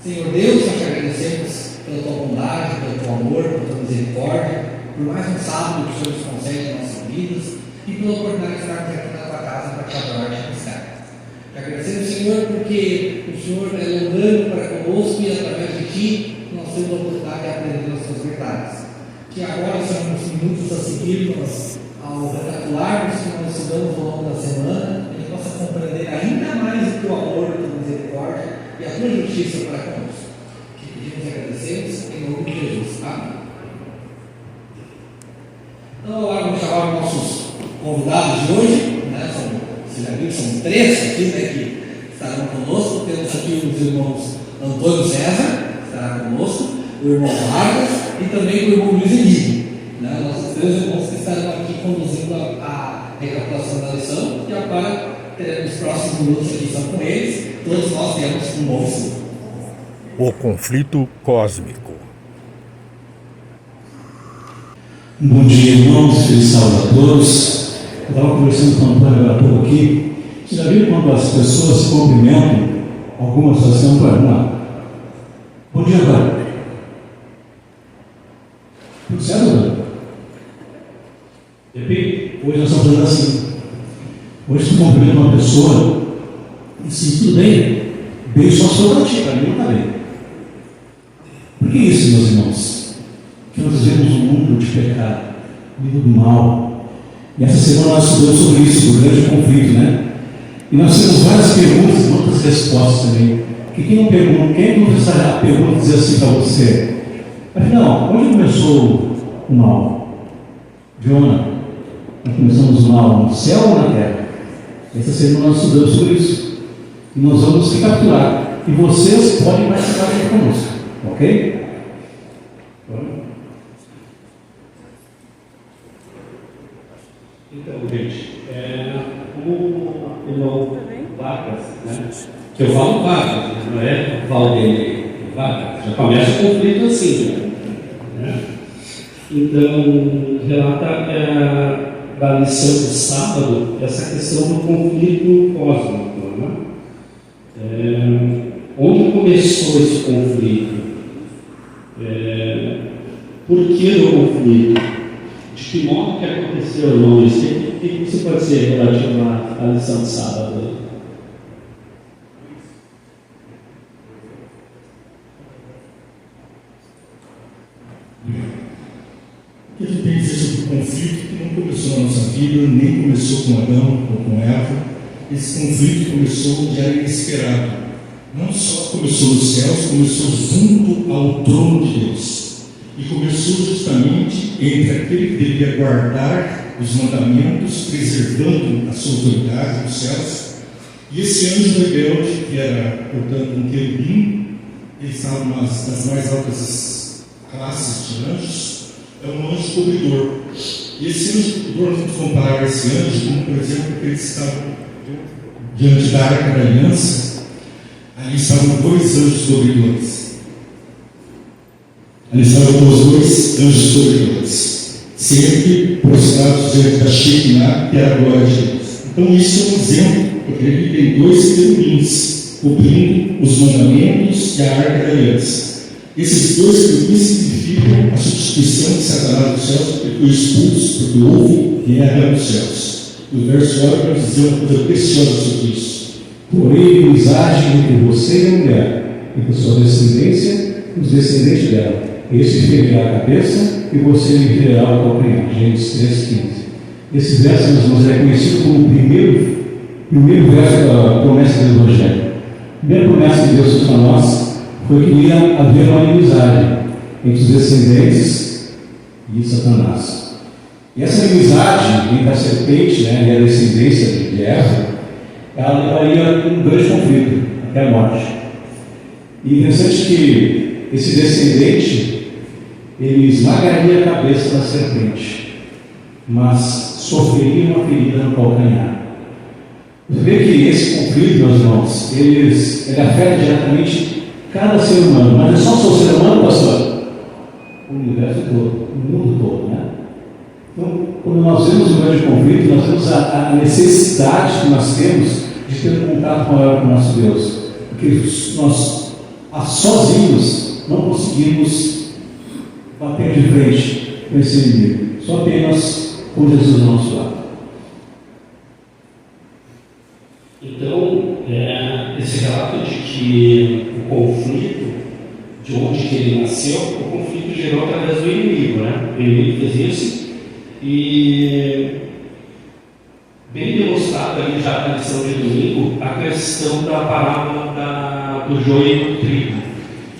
Senhor Deus, nós te agradecemos pela tua bondade, pelo teu amor, pela tua misericórdia, por mais um sábado que o Senhor nos concede em nossas vidas e pela oportunidade de estarmos aqui na tua casa para te adorar e te buscar. Te agradecemos, Senhor, porque o Senhor é longânimo para conosco e através de ti nós temos a oportunidade de aprender as tuas verdades. Que agora, Senhor, nos minutos a seguir, ao recapitularmos que nós estudamos ao longo da semana, a gente possa compreender ainda mais o teu amor, a tua misericórdia e a tua justiça para conosco. Que pedimos e agradecemos em nome de Jesus. Amém. Então, agora vamos chamar os nossos convidados de hoje, né? Vocês já viram que são 3 aqui, né, que estarão conosco. Temos aqui os irmãos Antônio César, que estará conosco, o irmão Vargas e também o irmão Luiz Henrique, né? Nossos 3 irmãos que estarão aqui conduzindo a recapitulação da lição, e agora teremos os próximos minutos aqui são com eles. Todos nós temos um bom estudo. O conflito cósmico. Bom dia, irmãos, feliz sábado a todos. Eu estava conversando com o Antônio agora há pouco aqui. Vocês já viram quando as pessoas se cumprimentam? Algumas pessoas estão falando, bom dia, Antônio. Tudo certo, Antônio? Repito, hoje nós estamos fazendo assim. Hoje tu cumprimenta uma pessoa e sim, tudo bem. Bem só sou para ti, para mim não está bem. Por que isso, meus irmãos? Que nós vivemos um mundo de pecado, um mundo do mal. E essa semana nós estudamos sobre isso, o grande conflito, né? E nós temos várias perguntas e muitas respostas também. Que quem não pergunta, quem não fez a pergunta dizer assim para você? Afinal, onde começou o mal? Jonah, nós começamos o mal no céu ou na terra? Essa semana nós estudamos sobre isso. E nós vamos recapitular. E vocês podem participar aqui conosco. Ok? Então, gente, como o irmão Vargas, né? Que eu falo Vargas, não é Valdemir, Vargas. Já começa o conflito assim, né? Então, relata da lição do sábado essa questão do conflito cósmico, né? Onde começou esse conflito? Por que do conflito? De que modo que aconteceu, irmãos? O que você pode ser relativo à lição de sábado? O que a gente tem que dizer sobre o conflito que não começou na nossa vida, nem começou com Adão ou com Eva. Esse conflito começou já inesperado. Não só começou nos céus, começou junto ao trono de Deus. E começou justamente entre aquele que devia guardar os mandamentos, preservando a sua autoridade nos céus, e esse anjo rebelde, que era, portanto, um querubim. Ele estava nas mais altas classes de anjos. É um anjo cobridor. E esse anjo cobridor, nós vamos comparar esse anjo como, por exemplo, que ele estava diante da Arca da Aliança. Ali estavam 2 anjos cobridores. Ali estavam os 2 anjos cobridores, sempre prostrados diante da Shekinah, que era a glória de Deus. Então, isso é um exemplo, porque ele tem 2 querubins cobrindo os mandamentos e a Arca da Aliança. Esses 2 querubins significam a substituição de Satanás dos céus, porque foi expulso, porque houve guerra nos céus. E o verso 8 vai dizer uma coisa preciosa sobre isso. Porém, inimizade entre você e a mulher, entre sua descendência e os descendentes dela. Esse ferirá a cabeça e você lhe ferirá o calcanhar. Gênesis 3,15. Esse verso, meus irmãos, é conhecido como o primeiro verso da promessa do Evangelho. A primeira promessa de Deus para nós foi que ia haver uma inimizade entre os descendentes e Satanás. E essa inimizade entre a serpente, né, e a descendência de Eva, ela levaria a um grande conflito, até a morte. E interessante que esse descendente, ele esmagaria a cabeça da serpente, mas sofreria uma ferida no calcanhar. Você vê que esse conflito, meus irmãos, ele afeta diretamente cada ser humano, mas é só o ser humano, pastor? O universo todo, o mundo todo, né? Então, quando nós vemos um grande conflito, nós vemos a necessidade que nós temos de ter um contato maior com o nosso Deus, porque nós sozinhos, não conseguimos bater de frente com esse inimigo. Só apenas com Jesus ao nosso lado. Então, esse relato de que o conflito, de onde que ele nasceu, o conflito gerou através do inimigo, né? O inimigo fez isso e bem demonstrado ali já na lição de domingo a questão da parábola do joio e do trigo,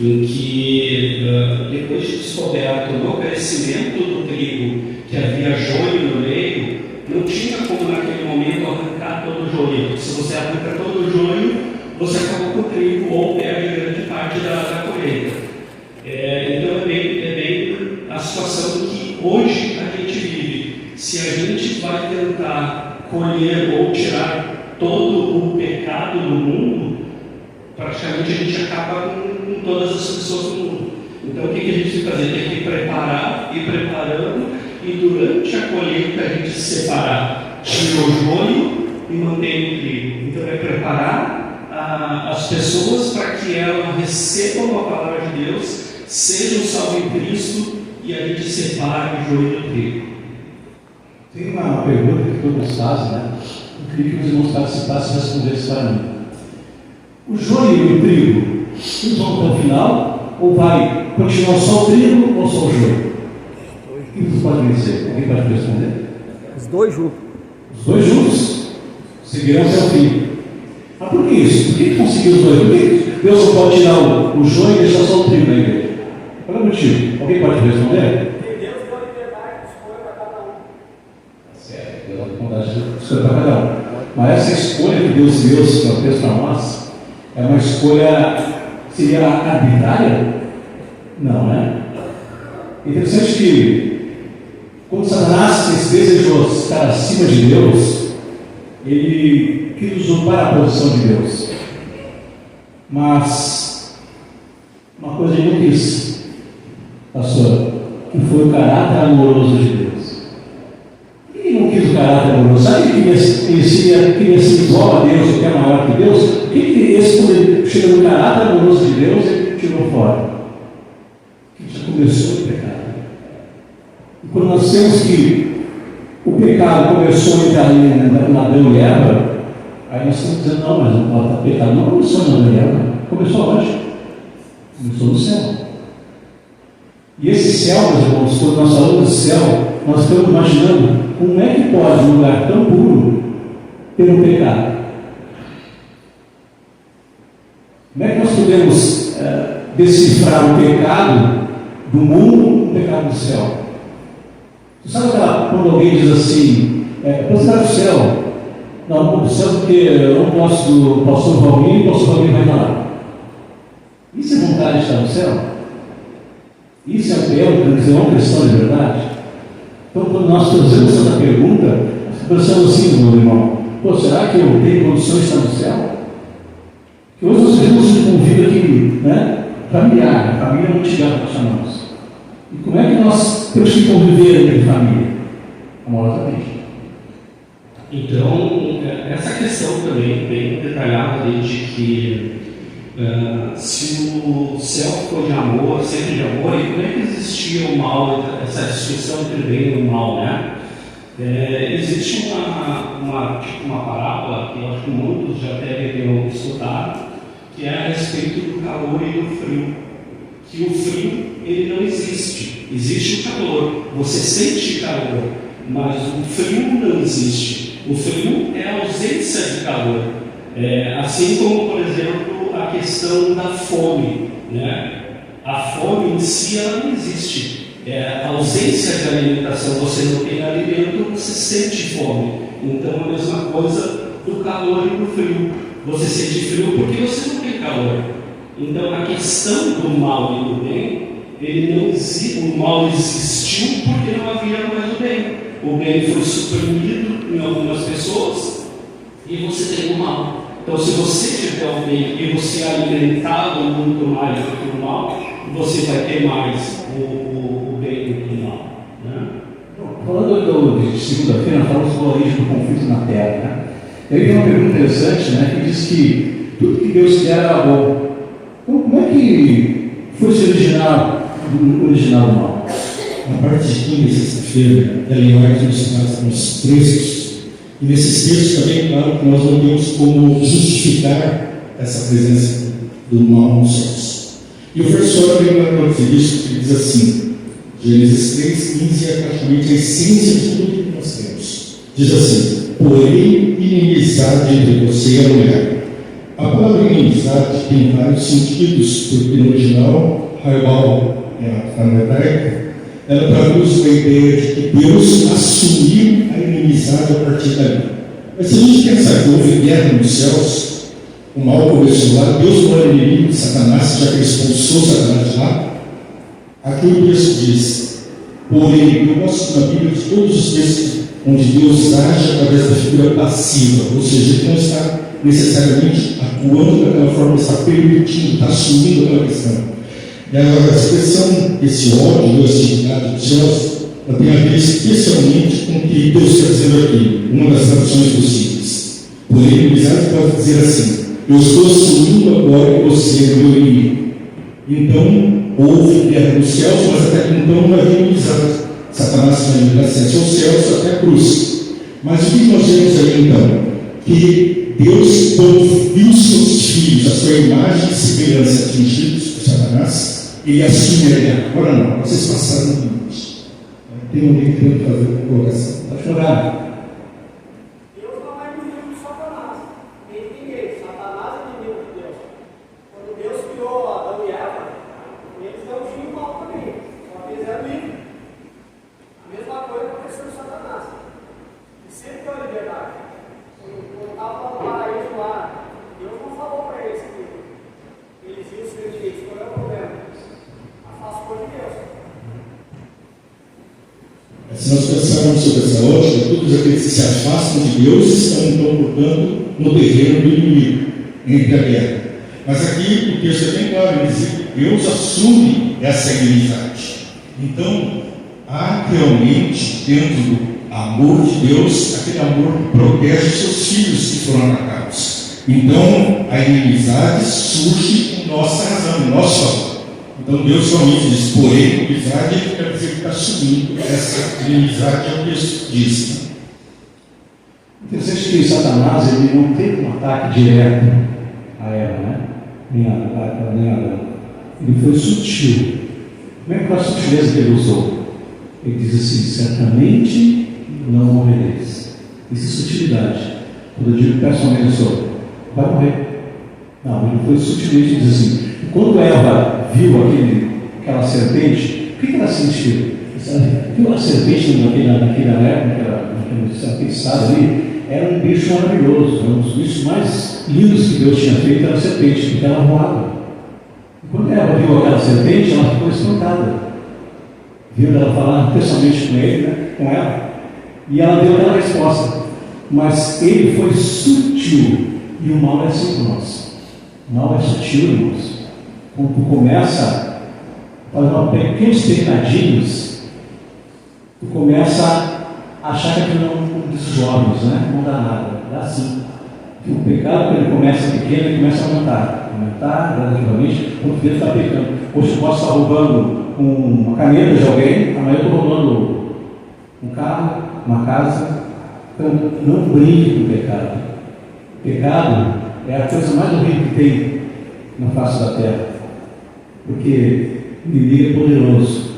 em que depois de descoberto no crescimento do trigo que havia joio no meio, não tinha como naquele momento arrancar todo o joio. Se você arranca todo o joio, você acabou com o trigo ou perde grande parte da colheita. Então é bem a situação que hoje a gente vive. Se a gente vai tentar colher ou tirar todo o pecado do mundo, praticamente a gente acaba com todas as pessoas do mundo. Então o que a gente tem que fazer? Tem que preparar, ir preparando, e durante a colheita a gente separar, tira o joio e mantém o trigo. Então é preparar as pessoas para que elas recebam a palavra de Deus, sejam salvos em Cristo, e a gente separe o joio do trigo. Tem uma pergunta que todos fazem, né? Eu queria que os irmãos participassem e respondessem para mim. O joio e o trigo, eles vão até o final, ou vai continuar só o trigo ou só o joio? O que vocês podem dizer? Alguém pode responder? Os dois juntos. Os dois juntos seguirão até o fim. Mas por que isso? Por que conseguiu os dois? Por que Deus não pode tirar o joio e deixar só o trigo na igreja? Qual é o motivo? Alguém pode responder? Deus deu liberdade de escolha para cada um. Certo, Deus deu liberdade de escolha para cada um. Mas essa escolha que Deus fez para nós é uma escolha, seria arbitrária? Não, né? Interessante que quando Satanás desejou estar acima de Deus, ele quis usurpar a posição de Deus. Mas uma coisa ele não quis, pastor, que foi o caráter amoroso de Deus. Ele não quis o caráter amoroso. Sabe que queria ser igual a Deus, o que é maior que Deus? O que esse, quando ele chega no caráter amoroso de Deus, ele tirou fora? Que já começou o pecado. E quando nós temos que o pecado começou entre Adão e Eva, aí nós estamos dizendo, não, mas o pecado não começou em Adão e Eva, começou onde? Começou no céu. E esse céu, meus irmãos, quando nós falamos de céu, nós estamos imaginando como é que pode um lugar tão puro ter um pecado. Como é que nós podemos decifrar o pecado do mundo, o pecado do céu? Você sabe quando alguém diz assim, você vai para o céu? Não, não vou para o céu porque eu não posso do pastor Valmir, o pastor Valmir vai estar lá. Isso é vontade de estar no céu? Isso é uma questão de verdade? Então, quando nós fazemos essa pergunta, pensamos assim, meu irmão, será que eu tenho condições de estar no céu? Que hoje nós vivemos um convívio aqui, né? Familiar, a família multigar, nós chamamos. E como é que nós temos que conviver entre família? Amorosamente. Então, essa questão também bem detalhada de que se o céu for de amor, sempre de amor, e como é que existia o mal, essa distinção entre o bem e o mal, né? Existe uma parábola que eu acho que muitos já devem escutar, que é a respeito do calor e do frio. Que o frio, ele não existe. Existe o calor, você sente calor, mas o frio não existe. O frio é a ausência de calor. Assim como, por exemplo, a questão da fome, né? A fome em si ela não existe. A ausência de alimentação, você não tem alimento, você sente fome. Então a mesma coisa do calor e do frio. Você sente frio porque você não tem calor. Então a questão do mal e do bem, o mal existiu porque não havia mais o bem. O bem foi suprimido em algumas pessoas e você tem o mal. Então, se você tiver o bem e você é alimentado muito mais do que o mal, você vai ter mais o bem do que o mal. Né? Falando de segunda-feira, nós falamos sobre a origem do conflito na Terra. Né? E aí tem uma pergunta interessante, né, que diz que tudo que Deus quer era bom. Então, como é que foi esse original do mal? Na parte de quinta e sexta-feira, Ellen White nos traz uns textos, e nesses textos também, claro, que nós não temos como justificar essa presença do mal nos céus. E o professor vem para dizer isso, ele diz assim, Gênesis 3:15 é praticamente a essência de tudo que nós temos. Diz assim: porém, inimizade entre você e a mulher. A palavra inimizade tem vários sentidos, porque no original, Haibal, na hebraica, ela traduz a ideia de que Deus assumiu a inimizade a partir dali. Mas se a gente pensar que houve guerra nos céus, o mal começou lá, Deus não era inimigo de Satanás, já que ele expulsou Satanás de lá. Aqui o texto diz, porém, eu gosto na Bíblia de todos os textos onde Deus age através da figura passiva, ou seja, ele não está necessariamente atuando daquela forma, está permitindo, está assumindo aquela questão. E a expressão desse ódio, da hostilidade dos céus, ela tem a ver especialmente com o que Deus está dizendo aqui, uma das traduções possíveis. Porém, inimizade pode dizer assim: eu estou assumindo agora que você é meu inimigo. Então, houve guerra nos céus, mas até então não havia inimizade. Satanás foi da acesso aos céus até a cruz. Mas o que nós vemos aí então? Que Deus, quando viu seus filhos, a sua imagem e semelhança atingidos por Satanás, ele assume a guerra. Agora não, vocês passaram do limite. Tem alguém que tem que fazer uma colocação. Pode chorar. Deus não é inimigo de Satanás. Nem de ninguém. Satanás é inimigo de Deus. Quando Deus criou Adão e Eva, eles não tinham mal também. Só fizeram livre. A mesma coisa aconteceu com Satanás. E sempre deu liberdade. Quando estava no paraíso lá, Deus não falou para eles que eles iam ser inimigos. Qual é o problema? Afastou de Deus. Se nós pensarmos sobre essa ótica, todos aqueles que se afastam de Deus estão, então, portanto, no terreno do inimigo, entre a guerra. Mas aqui o texto é bem claro, ele diz que Deus assume essa inimizade. Então, há realmente, dentro do amor de Deus, aquele amor que protege os seus filhos que foram atacados. Então, a inimizade surge em nossa razão, em nosso favor. Então Deus realmente diz, porém, inimizade, ele quer dizer que está assumindo essa inimizade, é o que Deus diz. Interessante que Satanás ele não teve um ataque direto a ela, né? Nem a Adão. Ele foi sutil. Como é que foi a sutileza que ele usou? Ele diz assim: certamente não morrereis. Isso é sutilidade. Quando eu digo pessoalmente, sou, vai morrer. Não, ele foi sutilmente diz assim. Quando Eva viu aquela serpente, o que ela sentiu? Viu a serpente naquela época, naquele estado ali, era um bicho maravilhoso, um dos bichos mais lindos que Deus tinha feito, era a serpente, porque ela voava. E quando Eva viu aquela serpente, ela ficou espantada. Viu ela falar pessoalmente com ele, né, com ela, e ela deu aquela resposta. Mas ele foi sutil, e o mal é assim com nós. O mal é sutil, irmãos. Quando tu começa a fazer pequenos pecadinhos, tu começa a achar que aquilo não diz olhos, né? Não dá nada, dá sim. O pecado, quando ele começa pequeno, ele começa a aumentar gradativamente, quando ele está pecando. Hoje eu posso estar roubando uma caneta de alguém, amanhã eu estou roubando um carro, uma casa. Então, não brinque com o pecado. O pecado é a coisa mais horrível que tem na face da terra. Porque o inimigo é poderoso.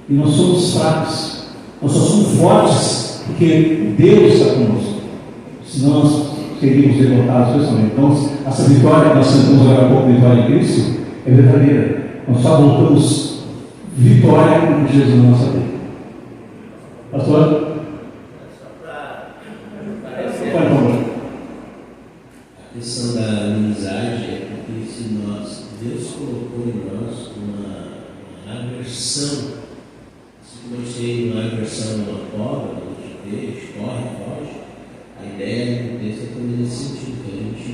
E nós somos fracos. Nós só somos fortes porque Deus está conosco. Senão nós seríamos derrotados pessoalmente. Então, essa vitória que nós tentamos agora há pouco, vitória em Cristo, é verdadeira. Nós só voltamos vitória com Jesus na nossa vida. Pastor? A questão da amizade é porque se Deus colocou em nós uma aversão, se nós temos uma aversão a uma cobra, a gente vê, corre, foge, a ideia do texto é também nesse sentido, que a gente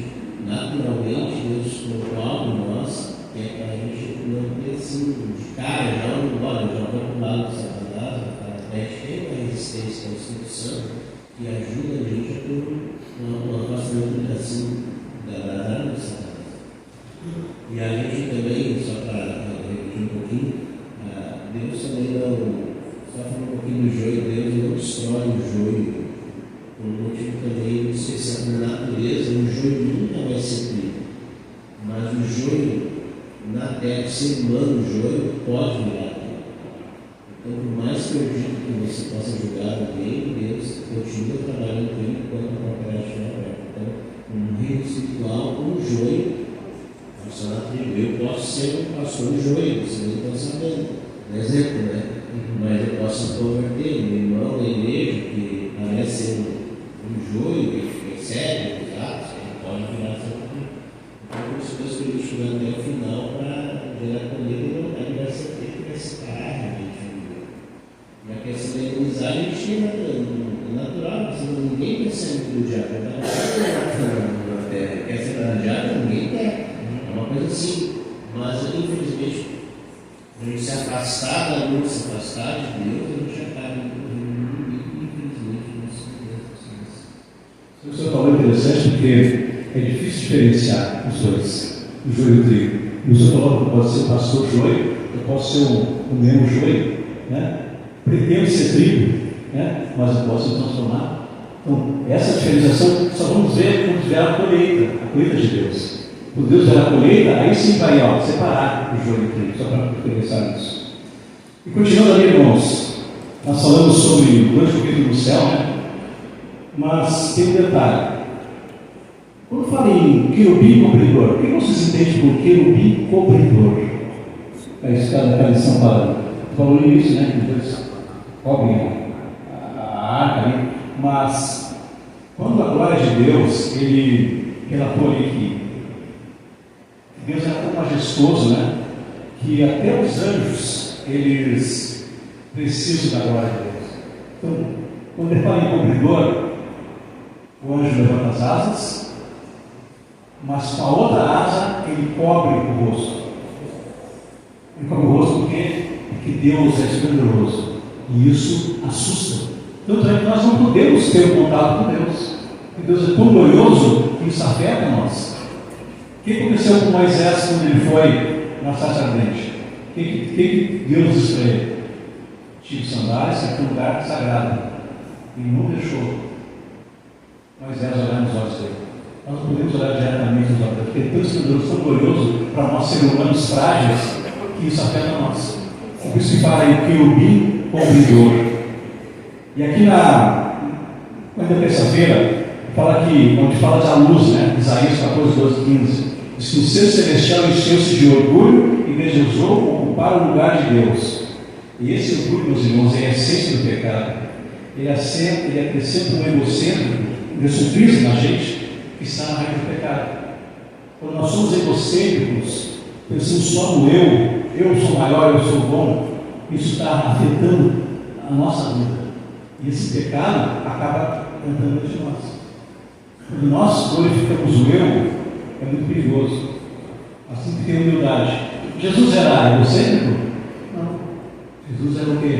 naturalmente Deus colocou algo em nós que é para a gente não ter assim, de cara, olha, já vou para o lado do Satanás, a gente tem uma resistência ao Espírito Santo que ajuda a gente a ter uma afastamento assim das armas de Satanás. E a gente também, só para repetir um pouquinho, Deus também não, só falando um pouquinho do joio, Deus não destrói o joio, por um motivo também especial na natureza, o joio nunca vai ser trigo, mas o joio na terra, ser humano, o joio pode virar trigo. Então, por mais perdido que você possa julgar alguém, Deus continua trabalhando com ele enquanto a porta estiver aberta. Então, no reino espiritual, um joio, eu posso ser um pastor joio, vocês não estão sabendo, um exemplo, né? Mas eu posso me converter, meu irmão da igreja, que parece ser um joio, que recebe os atos, ele pode virar seu filho. Então, por isso Deus queria chegar até o final para gerar colheita, ele vai ser feito, vai se parar, gente. E a questão da inimizade, a gente é natural, ninguém percebe que o diabo na terra, quer ser do diabo, ninguém quer. É uma coisa assim, mas infelizmente, a gente se afastar da luz, se afastar de Deus, a gente acaba infelizmente O senhor falou interessante porque é difícil diferenciar os dois, o joio e o trigo. E o senhor falou que pode ser o pastor joio, eu posso ser o mesmo joio, né? Pretendo ser trigo, né? Mas eu posso me transformar. Então, essa diferenciação só vamos ver quando tiver a colheita de Deus. Quando Deus der a colheita, aí sim vai separar o joio e o trigo, só para pensar nisso. E continuando ali, irmãos, nós falamos sobre o grande foguete do céu, né? Mas tem um detalhe. Quando fala em querubim cobridor, o que vocês entendem por querubim cobridor? É isso que a lição falou no início, né? Que Deus cobre a arca ali. Mas, quando a glória de Deus, ele relatou ali que Deus era tão majestoso, né? Que até os anjos, eles precisam da glória de Deus. Então, quando ele fala em cobridor, o anjo levanta as asas, mas com a outra asa ele cobre o rosto. Ele cobre o rosto porque Deus é esplendoroso. E isso assusta. Tanto é que nós não podemos ter um contato com Deus. Porque Deus é tão glorioso que isso afeta nós. O que aconteceu com Moisés quando ele foi na sarça ardente? O que Deus disse para ele? Tire sandálias, que é um lugar sagrado. Ele não deixou Moisés olhar nos olhos dele. Nós não podemos olhar diretamente nos olhos dele, porque é tão esplendoroso, tão glorioso para nós seres humanos frágeis, que isso afeta nós. É por isso que fala aí querubim cobridor. E aqui na terça-feira, fala aqui, onde fala da luz, né? Isaías 14, 12, 15. Diz que o ser celestial encheu-se de orgulho e desejou ocupar o lugar de Deus. E esse orgulho, meus irmãos, é a essência do pecado. Ele acrescenta um egocêntrico, dessuprido na gente, que está na raiz do pecado. Quando nós somos egocêntricos, pensamos só no eu sou maior, eu sou bom, isso está afetando a nossa vida. E esse pecado acaba entrando dentro de nós. Quando nós glorificamos o eu, é muito perigoso. Nós temos que ter humildade. Jesus era egocêntrico? Não. Jesus era o quê?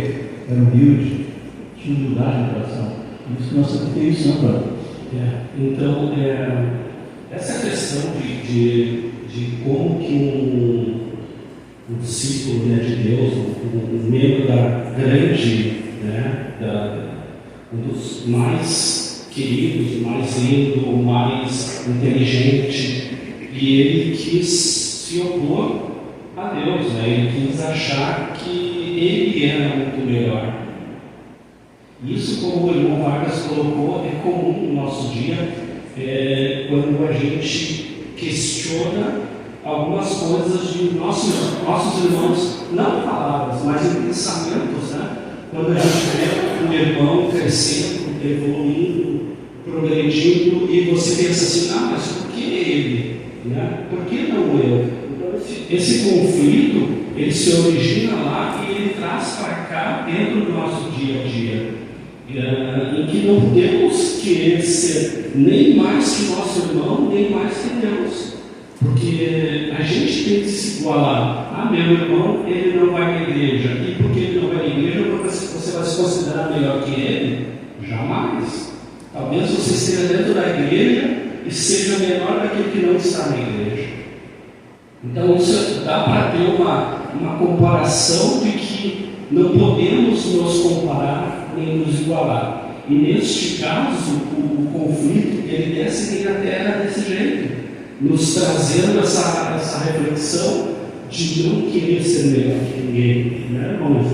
Era humilde, tinha humildade no coração. Isso que nós temos que ter isso, não, brother? Então, essa questão de como que um discípulo, né, de Deus, um membro da grande, né, um dos mais queridos, mais lindo, mais inteligente, e ele quis se opor a Deus, né? Ele quis achar que ele era muito melhor. Isso, como o irmão Vargas colocou, é comum no nosso dia, quando a gente questiona algumas coisas de nossos irmãos, não em palavras, mas em pensamentos, né? Quando a gente vê um irmão crescendo, evoluindo, progredindo, e você pensa assim, mas por que ele? Né? Por que não eu? Então, esse conflito, ele se origina lá e ele traz para cá dentro do nosso dia a dia. Em que não podemos querer ser nem mais que nosso irmão, nem mais que Deus. Porque a gente tem que se igualar. Meu irmão, ele não vai na igreja. E porque ele não vai na igreja, você vai se considerar melhor que ele? Jamais. Talvez você esteja dentro da igreja e seja menor daquele que não está na igreja. Então, isso dá para ter uma comparação de que não podemos nos comparar nem nos igualar. E neste caso, o conflito, ele desce na terra desse jeito, nos trazendo essa reflexão de não querer ser melhor que ninguém, né, irmão?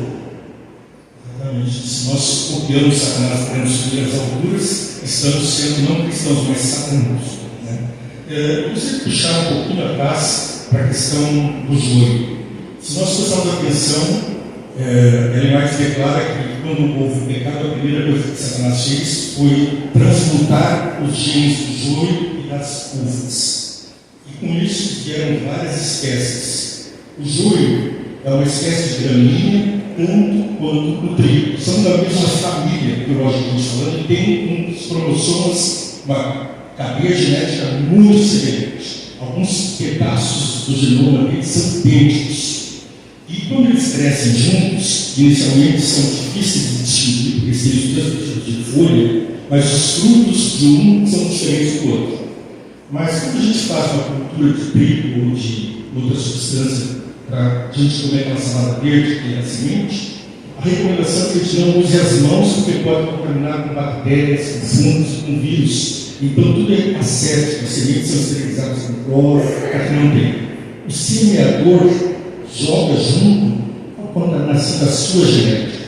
Exatamente. Se nós copiamos Satanás para nos subir às alturas, estamos sendo não cristãos, mas satanos. Eu gostaria de puxar um pouquinho atrás para a questão do joio. Se nós prestarmos atenção, Ellen White declara que quando houve o pecado, a primeira coisa que Satanás fez foi transmutar os genes do joio e das uvas. E com isso vieram várias espécies. O joio é uma espécie de gramínea, tanto quanto o trigo. São da mesma família, biologicamente falando, e tem uns cromossomas, uma cadeia genética muito semelhante. Alguns pedaços do genoma deles são idênticos. E quando eles crescem juntos, inicialmente são difíceis de distinguir, porque eles têm os mesmos tipos de folha, mas os frutos de um são diferentes do outro. Mas quando a gente faz uma cultura de trigo ou de outra substância para a gente comer aquela salada verde, que é a semente, a recomendação é que a gente não use as mãos, porque pode contaminar com bactérias, com fungos, com vírus. Então tudo é ascético, as sementes são esterilizadas com cloro, para que não tenha. O semeador joga junto a contaminação da sua genética.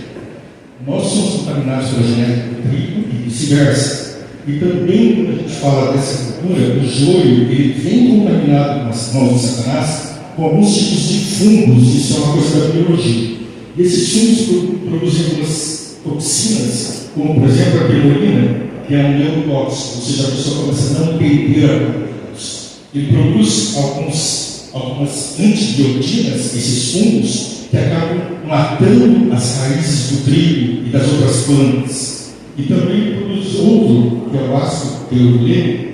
Nós somos contaminados pela genética do trigo e vice-versa. E também, quando a gente fala dessa cultura, o joio ele vem contaminado com as mãos de Satanás com alguns tipos de fungos, isso é uma coisa da biologia. E esses fungos produzem algumas toxinas, como por exemplo a pemolina, que é um neurotóxico, ou seja, a pessoa começa a não entender a produtos. Ele produz algumas antibiotinas, esses fungos, que acabam matando as raízes do trigo e das outras plantas. E também produz outro, que é o ácido teoleno,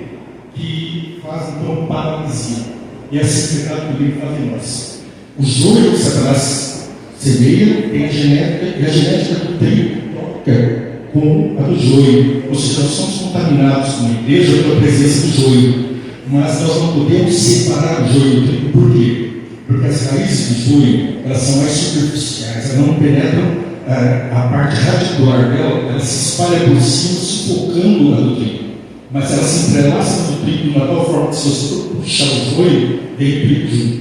que faz então paralisia. E esse pecado também faz em nós. O joio que Satanás semeia tem a genética, e a genética do trigo troca com a do joio. Ou seja, nós somos contaminados como igreja pela presença do joio. Mas nós não podemos separar o joio do trigo. Por quê? Porque as raízes do joio, elas são mais superficiais, elas não penetram a parte radicular dela, ela se espalha por cima, sufocando a do trigo. Mas ela se entrelaça no trigo de uma tal forma que se você for puxar o joio, vem o trigo junto.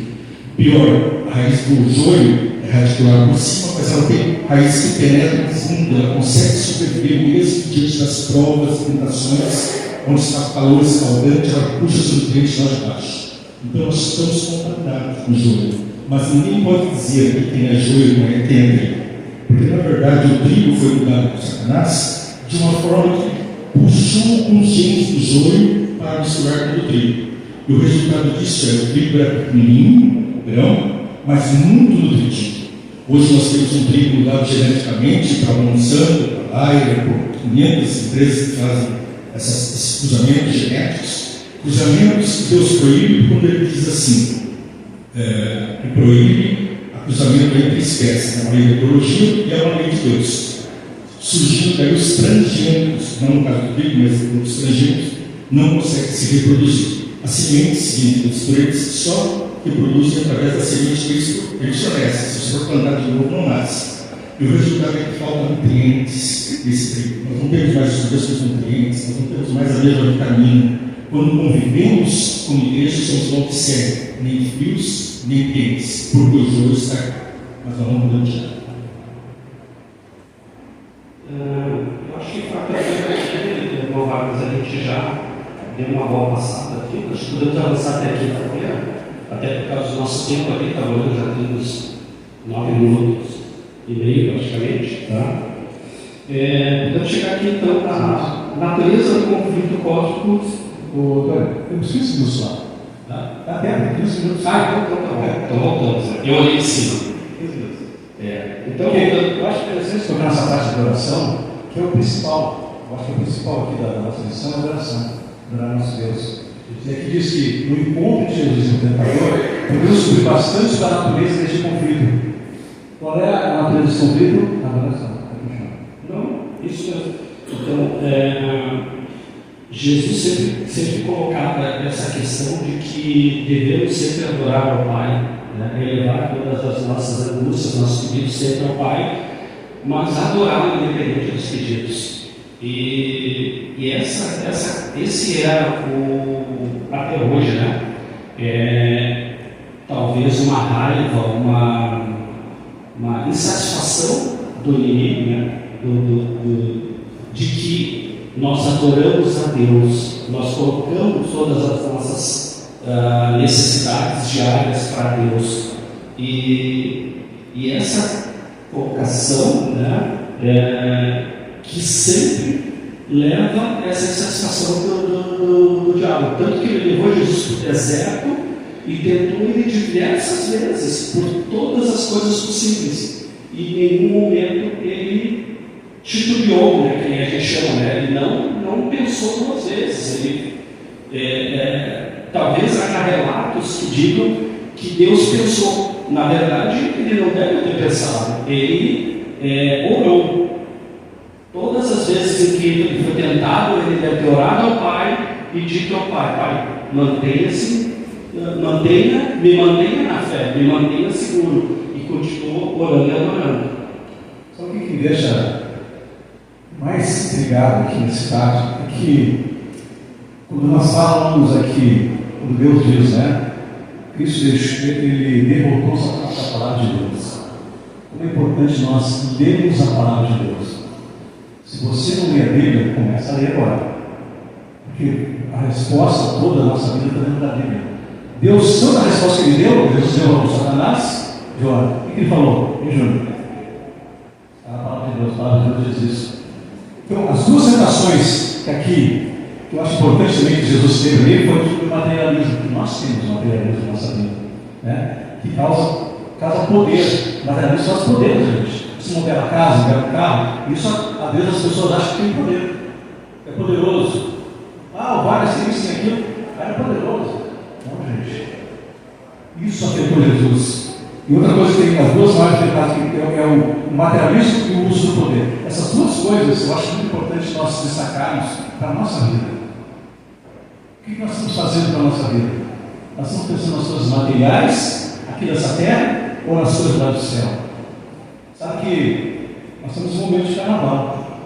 Pior, a raiz do joio é radicular por cima, mas ela tem raízes que penetram fundo, ela consegue sobreviver mesmo diante das provas, tentações, onde está o calor escaldante, ela puxa os nutrientes lá de baixo. Então nós estamos contaminados com joio. Mas ninguém pode dizer que quem é joio não é quem é trigo. Porque na verdade o trigo foi cuidado por Satanás de uma forma que puxou os genes do joio para misturar com o trigo. E o resultado disso é o trigo era pequenininho, grão, mas muito nutritivo. Hoje nós temos um trigo mudado geneticamente para Monsanto, para Bayer, por 500 empresas que fazem esses cruzamentos genéticos. Cruzamentos que Deus proíbe quando ele diz assim, que proíbe a cruzamento entre espécies, é uma lei da biologia e é uma lei de Deus. Surgindo daí os transgênicos, não no caso do trigo, mas os transgênicos não conseguem se reproduzir. As sementes seguintes por eles só reproduzem através da semente que eles florescem. Se você for plantar de novo, não nasce. E o resultado é que faltam nutrientes nesse trigo. Nós não temos mais os mesmos nutrientes, nós não temos mais a mesma vitamina. Quando convivemos com igrejas, somos logo sérios, nem frios, nem quentes, porque o joio está aqui. Mas nós vamos mudando já. Eu acho que para aqui, Vargas, a gente já deu uma boa passada aqui. Nós podemos avançar até quinta-feira, até por causa do nosso tempo aqui, tá bom? Já temos 9 minutos e meio praticamente, tá? Podemos chegar aqui então na natureza do conflito cósmico. Eu preciso se ilustrar. Tá? Tá perto, 15 minutos. Então voltamos. Eu olhei em cima. Então, eu acho interessante tocar nessa parte da oração, que é o principal. Eu acho que o principal aqui da nossa lição é a oração, orar nosso Deus. E aqui diz que no encontro de Jesus e o tentador, podemos descobrir bastante da natureza deste conflito. Qual é a natureza desse conflito? A oração. Não, isso mesmo. Então, Jesus sempre colocava essa questão de que devemos sempre adorar ao Pai, né? Elevar todas as nossas angústias, nossos pedidos sempre ao Pai, mas adorá-lo independente dos pedidos. E esse era até hoje, né? Talvez uma raiva, uma insatisfação do inimigo, né? De que nós adoramos a Deus, nós colocamos todas as nossas necessidades diárias para Deus, e essa colocação, né, que sempre leva essa insatisfação do diabo, tanto que ele levou Jesus para o deserto e tentou ele diversas vezes por todas as coisas possíveis, e em nenhum momento ele titubeou, né, que a gente chama, né? Ele não pensou duas vezes. Ele, talvez haja relatos que digam que Deus pensou. Na verdade, ele não deve ter pensado. Ele orou. Todas as vezes em que ele foi tentado, ele deve ter orado ao Pai e dito ao Pai: Pai, me mantenha na fé, me mantenha seguro. E continuou orando e adorando. Só que o que me deixa mais intrigado aqui nesse caso é que, quando nós falamos aqui do Deus diz, né? Cristo ele derrotou a palavra de Deus. Como é importante nós lermos a palavra de Deus. Se você não lê a Bíblia, começa a ler agora. Porque a resposta toda da nossa vida está dentro da Bíblia. Deus, toda a resposta que ele deu, Deus deu ao Satanás, João. O que ele falou? E Júnior? A palavra de Deus diz isso. Então, as duas tentações que aqui, que eu acho importante também que Jesus teve ali, foi sobre o materialismo, que nós temos materialismo na nossa vida, né? Que causa poder. Materialismo faz poder, gente. Se não quer a casa, não quer um carro, isso às vezes as pessoas acham que tem poder, é poderoso. O Vargas tem isso, tem aquilo, é poderoso. Não, gente. Isso afetou Jesus. E outra coisa que tem as duas margens é o materialismo e o uso do poder. Essas duas coisas eu acho muito importante nós destacarmos para a nossa vida. O que nós estamos fazendo para a nossa vida? Nós estamos pensando nas coisas materiais, aqui dessa terra, ou nas coisas lá do céu? Sabe que nós estamos num momento de carnaval,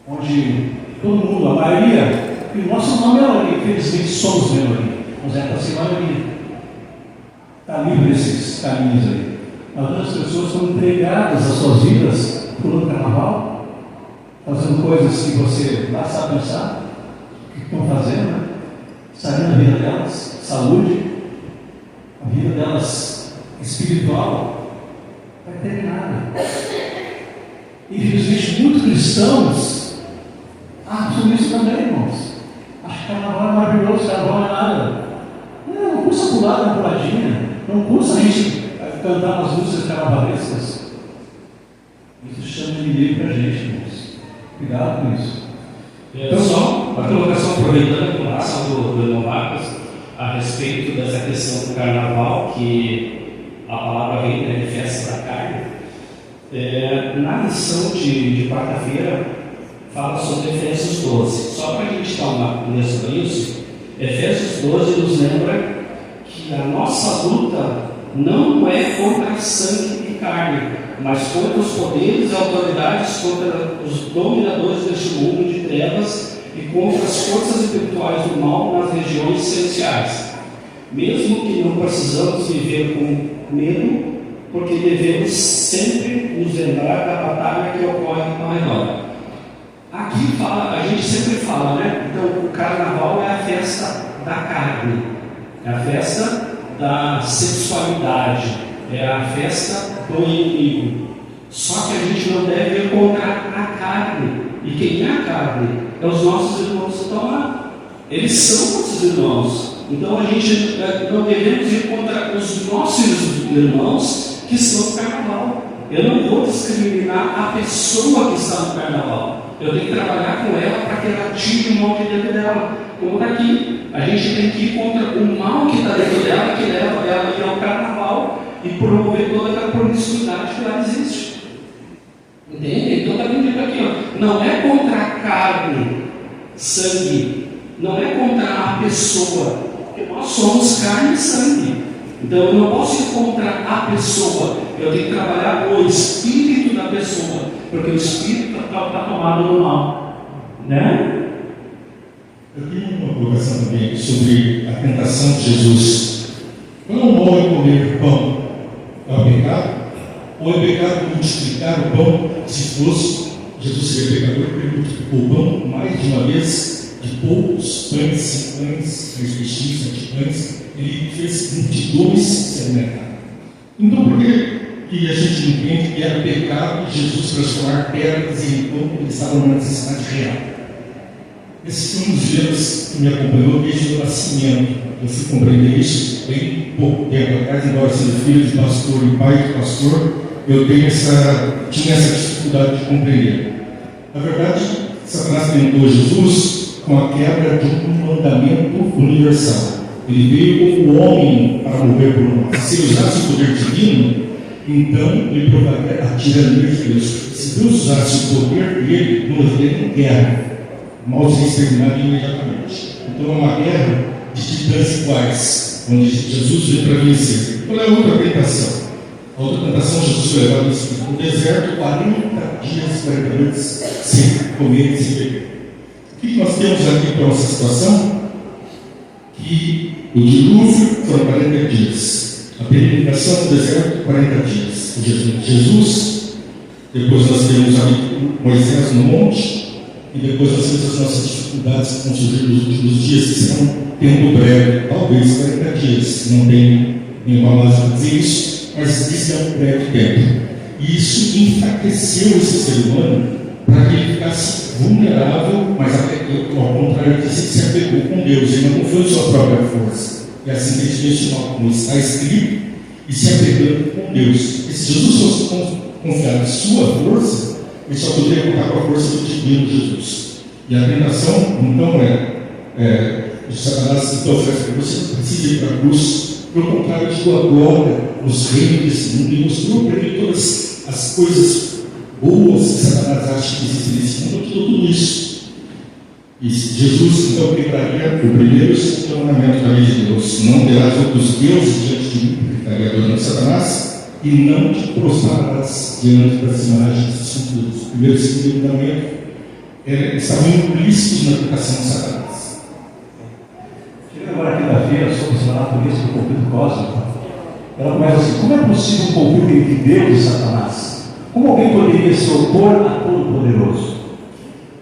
onde todo mundo, a maioria, e o nosso nome é maioria, infelizmente somos maioria, nós é para ser maioria. Está livre desses caminhos aí. Algumas pessoas estão entregadas às suas vidas pulando carnaval, fazendo coisas que você lá sabe pensar, o que estão fazendo, né? Saindo a vida delas, saúde, a vida delas espiritual, vai terminar. E existe muitos cristãos, sobre isso também, irmãos. Acho que carnaval é maravilhoso, carnaval não é nada. Não custa pular na puladinha. Não custa a gente cantar umas músicas carnavalescas. Isso chama de inimigo para a gente, irmãos. Cuidado com isso. Então, só a colocação, aproveitando a colocação do irmão Marcos a respeito dessa questão do carnaval, que a palavra vem de festa da carne. Na lição de quarta-feira, fala sobre Efésios 12. Só para a gente dar uma lida sobre isso, Efésios 12 nos lembra que a nossa luta não é contra sangue e carne, mas contra os poderes e autoridades, contra os dominadores deste mundo de trevas e contra as forças espirituais do mal nas regiões celestiais. Mesmo que não precisamos viver com medo, porque devemos sempre nos lembrar da batalha que ocorre ao redor. Aqui fala, a gente sempre fala, né? Então, o carnaval é a festa da carne, é a festa da sexualidade, é a festa do inimigo. Só que a gente não deve ir contra a carne. E quem é a carne? É os nossos irmãos que estão lá. Eles são nossos irmãos. Então a gente não devemos ir contra os nossos irmãos que estão no carnaval. Eu não vou discriminar a pessoa que está no carnaval. Eu tenho que trabalhar com ela para que ela tire o mal de dentro dela. Como daqui, a gente tem que ir contra o mal que está dentro dela, que leva ela a ir ao carnaval e promover toda aquela promiscuidade que lá existe. Entende? Então está vindo aqui, ó. Não é contra a carne, sangue. Não é contra a pessoa, porque nós somos carne e sangue. Então eu não posso ir contra a pessoa, eu tenho que trabalhar o espírito da pessoa, porque o espírito está tomado no mal, né? Eu tenho uma colocação também sobre a tentação de Jesus. Qual é o mal em comer pão? É o pecado? Ou é pecado multiplicar o pão? Se fosse, Jesus seria pecador porque ele multiplicou o pão mais de uma vez, de poucos pães, 5 pães, 3 peixinhos, 7 pães. Ele fez multidões se alimentar. Então, por que a gente entende que era pecado Jesus transformar pedras em pão quando ele estava numa necessidade real? Esse foi um dos erros que me acompanhou desde o nascimento. Eu fui compreender isso bem pouco tempo atrás, embora seja filho de pastor e pai de pastor, eu tinha essa dificuldade de compreender. Na verdade, Satanás tentou Jesus com a quebra de um mandamento universal. Ele veio como homem para morrer por nós. Se ele usasse o poder divino, então ele provaria a tirania de Deus. Se Deus usasse o poder dele, não haveria nem guerra. O mal seria exterminado imediatamente. Então é uma guerra de titãs iguais, onde Jesus veio para vencer. Qual é a outra tentação? A outra tentação, Jesus foi levado no deserto 40 dias e 40 noites sem comer e sem beber. O que nós temos aqui para nossa situação? Que o dilúvio foram 40 dias. A peregrinação no deserto, 40 dias. Jesus, depois nós temos Moisés no monte, e depois nós temos as nossas dificuldades que vão surgir nos últimos dias, que serão tempo breve, talvez 40 dias. Não tem nenhuma base para dizer isso, mas isso é um breve tempo. E isso enfraqueceu esse ser humano para que ele ficasse vulnerável, mas ao contrário disso, ele se apegou com Deus, ele não confiou em sua própria força. E assim que ele mencionou, como está escrito, e se apegando com Deus. E se Jesus fosse confiar em sua força, ele só poderia contar com a força do divino Jesus. E a tentação, então, de Satanás, então, oferece para você, não precisa ir para a cruz. Pelo contrário, de tua glória nos reinos desse mundo, e mostrou para ele todas as coisas boas que Satanás acha que existem nesse mundo, tudo isso. E Jesus, então, quebraria o primeiro e o segundo mandamento da lei de Deus: não terás outros deuses diante de mim, porque estaria adorando Satanás, e não te prostrarás diante das imagens dos ídolos. O primeiro e o segundo mandamento estavam implícitos na aplicação de Satanás. Chega agora quinta-feira sobre a natureza do conflito cósmico. Ela começa assim: como é possível um conflito entre Deus e Satanás? Como alguém poderia se opor a Todo-Poderoso?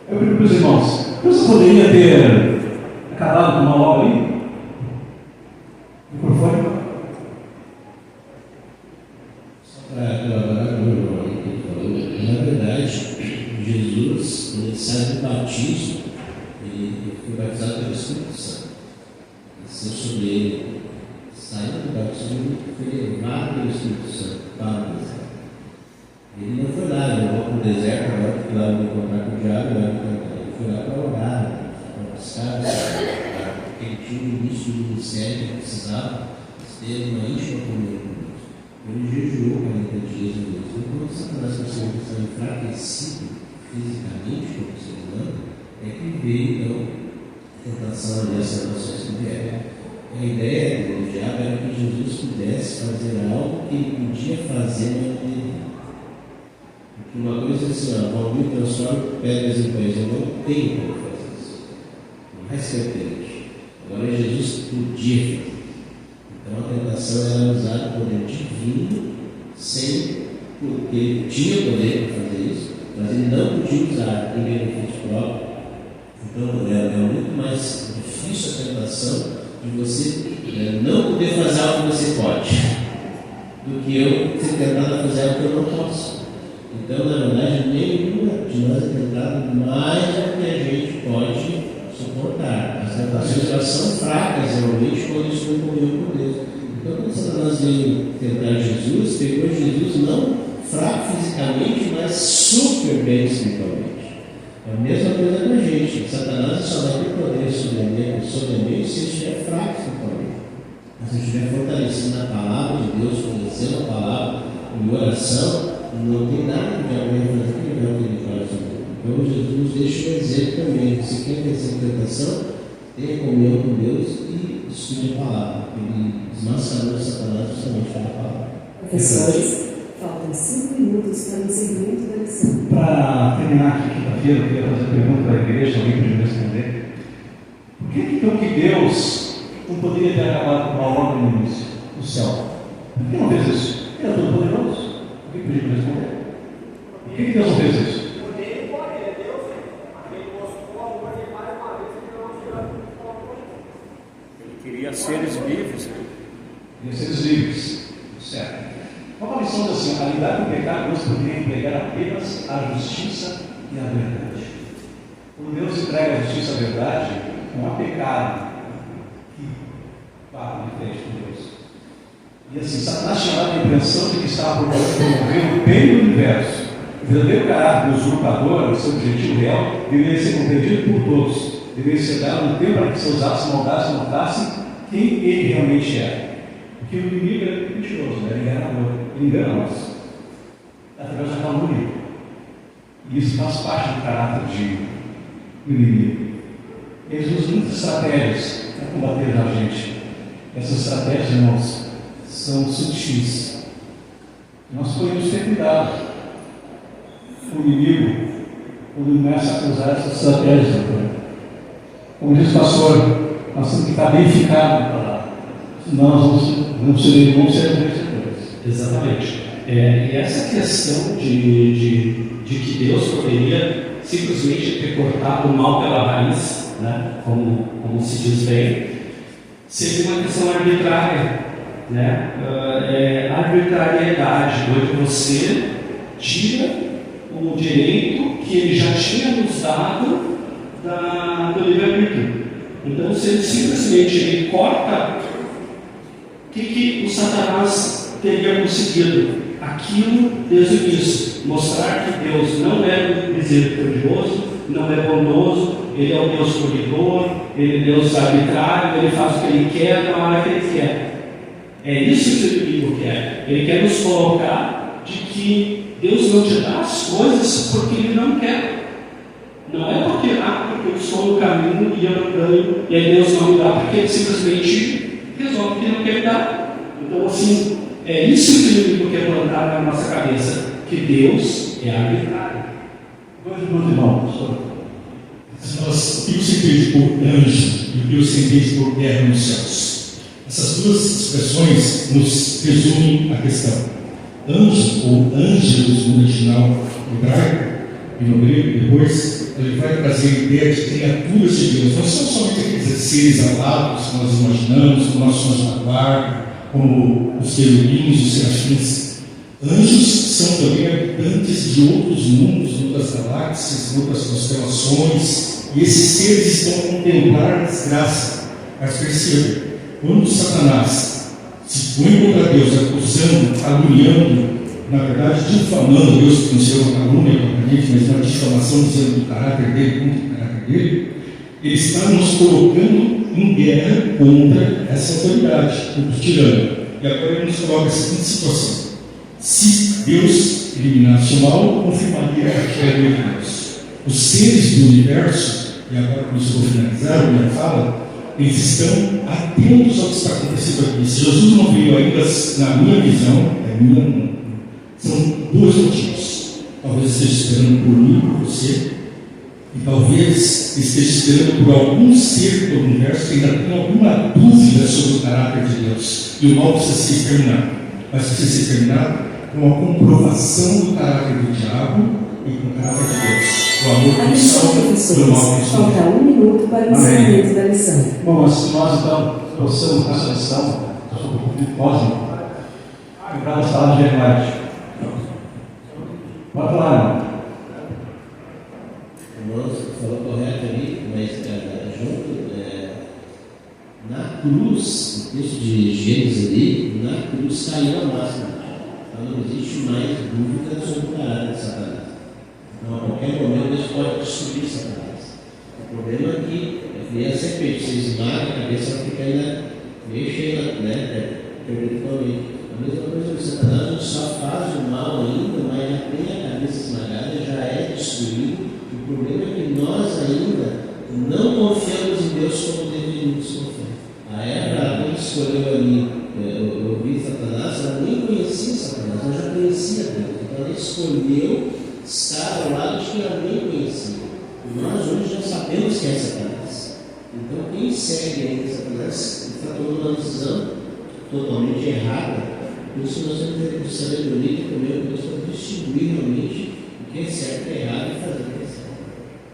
Eu pergunto para os irmãos: você poderia ter acabado com uma obra aí? Microfone? Só para colaborar com o irmão que ele falou, na verdade, Jesus, quando ele sai do batismo, ele foi batizado pelo Espírito Santo. Desceu sobre ele, saindo do batismo, foi levado pelo Espírito Santo para o deserto. Ele não foi lá, ele levou para o deserto, agora que lá me encontrar com o diabo, ele foi lá para orar, para buscar, porque ele tinha um início do ministério que precisava ter uma íntima comunhão com Deus. Ele jejuou 40 dias em Deus. Então, quando Satanás percebeu que estava enfraquecido fisicamente, como ser humano, é que veio então a tentação ali, as tentações que vieram. A ideia do diabo era que Jesus pudesse fazer algo que ele podia fazer na vida. Uma coisa é assim, Valmir transforma pedras em pães. Eu não tenho como fazer isso. Mais que eu tenho. Agora Jesus podia fazer. Então a tentação era usar o poder divino, porque ele tinha poder para fazer isso, mas ele não podia usar em benefício próprio. Então é muito mais difícil a tentação de você não poder fazer algo que você pode, do que eu ser tentado a fazer algo que eu não posso. Então, na verdade, nenhuma de nós é tentado mais do que a gente pode suportar. As tentações elas são fracas, realmente, quando isso não comunhão com Deus. Então, quando Satanás veio tentar Jesus, pegou Jesus não fraco fisicamente, mas super bem espiritualmente. É a mesma coisa com a gente. Satanás só vai ter poder sobre mim se estiver fraco espiritualmente. Mas se estiver fortalecido na palavra de Deus, conhecendo a palavra, em oração, não tem nada que alguém fazer que ele vai utilizar sobre ele. Então Jesus deixa um exemplo também. Se quer vencer a tentação, tenha comunhão com Deus e estude a palavra. Ele desmascarou Satanás justamente pela palavra. Professores, faltam 5 minutos para o encerramento da lição. Para terminar aqui quinta-feira, eu queria fazer pergunta para a igreja, alguém podia responder. Por que então que Deus não poderia ter acabado com o mal logo no início do céu? Por que não fez isso? Ele é todo poderoso. Alguém podia responder? Por que Deus não fez isso? Queria seres vivos. Queria seres livres. Certo. Uma lição diz assim: a lidar com o pecado, Deus poderia entregar apenas a justiça e a verdade. Quando Deus entrega a justiça e a verdade, não há pecado que vá de frente com Deus. E assim, Satanás tinha dado a impressão de que estava promovendo o bem do universo. O verdadeiro caráter do usurpador, o seu objetivo real, deveria ser compreendido por todos. Deveria ser dado um tempo para que seus atos maldosos notassem quem ele realmente é. Porque o inimigo é mentiroso, né? Ele engana nós. Através da calúnia. E isso faz parte do caráter do inimigo. Eles usam muitas estratégias para combater a gente. Essas estratégias, irmãos, são sutis. Nós podemos ter cuidado com o inimigo quando começa a usar essas estratégias. Como diz o pastor, nós temos que estar bem ficado para lá. Senão nós vamos ser vencedores. Exatamente. E essa questão de que Deus poderia simplesmente ter cortado o mal pela raiz, né, como se diz bem, seria uma questão arbitrária, né? Arbitrariedade, onde você tira o direito que ele já tinha nos dado do livre-arbítrio. Então, se ele simplesmente corta, o que o Satanás teria conseguido? Aquilo desde o início, mostrar que Deus não é misericordioso, não é bondoso, ele é um Deus punidor, ele é Deus arbitrário, ele faz o que ele quer na hora que ele quer. É isso que o inimigo quer. Ele quer nos colocar de que Deus não te dá as coisas porque ele não quer. Não é porque eu estou no caminho e eu não ganho, e aí Deus não me dá, porque ele simplesmente resolve que não quer dar. Então, assim, é isso que o inimigo quer plantar na nossa cabeça, que Deus é arbitrário. Dois irmãos. O que você entende por anjo e o que você entende por guerra nos céus? Essas duas expressões nos resumem a questão. Anjo, ou ângelos no original hebraico, e no grego, depois, ele vai trazer a ideia de criaturas de Deus. Não são somente aqueles seres alados que nós imaginamos, como nós somos na guarda, como os querubins, os serafins. Anjos são também habitantes de outros mundos, de outras galáxias, de outras constelações, e esses seres estão a contemplar a desgraça. Mas perceba, quando Satanás se põe contra Deus, acusando, caluniando, na verdade, difamando Deus, que não seria uma calúnia, mas uma difamação dizendo do caráter dele, contra o caráter dele, ele está nos colocando em guerra contra essa autoridade, contra o tirano. E agora ele nos coloca a seguinte situação: se Deus eliminasse o mal, confirmaria a queda de Deus. Os seres do universo, e agora por isso eu vou finalizar a minha fala, eles estão atentos ao que está acontecendo aqui. Se Jesus não veio ainda, na minha visão, são dois motivos. Talvez esteja esperando por mim, por você, e talvez esteja esperando por algum ser do universo que ainda tem alguma dúvida sobre o caráter de Deus. E o mal precisa ser exterminado. Mas precisa ser exterminado com a comprovação do caráter do diabo e com o caráter de Deus. O amor que nos salva pelo mal que nos salva. Falta 1 minuto para o encerramento da lição. Bom, mas nós então trouxemos essa lição sobre o conflito cósmico, lembrar das palavras de Eckhart. Bora lá, irmão. Irmão, falou correto ali, mas junto, na cruz, no texto de Gênesis ali, na cruz caiu a máscara. Então não existe mais dúvida sobre o caráter de Satanás. Então a qualquer momento Deus pode destruir Satanás. O problema é que a serpente, se esmaga a cabeça, ela fica ainda meio cheia, né? Perpetuamente. A mesma coisa que Satanás não só faz o mal ainda, mas já tem a cabeça esmagada, já é destruído, problema é que nós ainda não confiamos em Deus como deveríamos confiar. A Eva, quando escolheu ali ouvir Satanás, ela nem conhecia Satanás, ela já conhecia Deus. Então ela escolheu estar ao lado de quem ela nem conhecia. E nós hoje já sabemos que é Satanás. Então quem segue ainda Satanás está tomando uma decisão totalmente errada. Por isso nós temos que ter sabedoria e comer Deus para distinguir realmente o que é certo e errado e fazer o que é certo.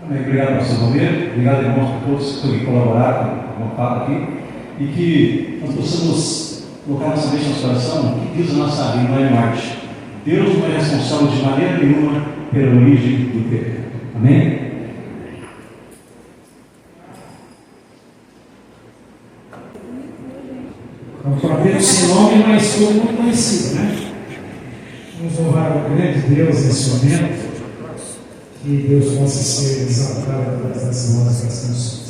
Amém. Obrigado, pastor Romero. Obrigado, irmãos, por todos que colaboraram com a fala aqui. E que nós possamos colocar nossa mente no nosso coração, o que diz a nossa língua em Marte. Deus não é responsável de maneira nenhuma pela origem do pecado. Amém? É um profeta sem nome, mas todo mundo conhecido, né? Vamos louvar o grande Deus nesse momento. Que Deus possa ser exaltado através das nossas canções.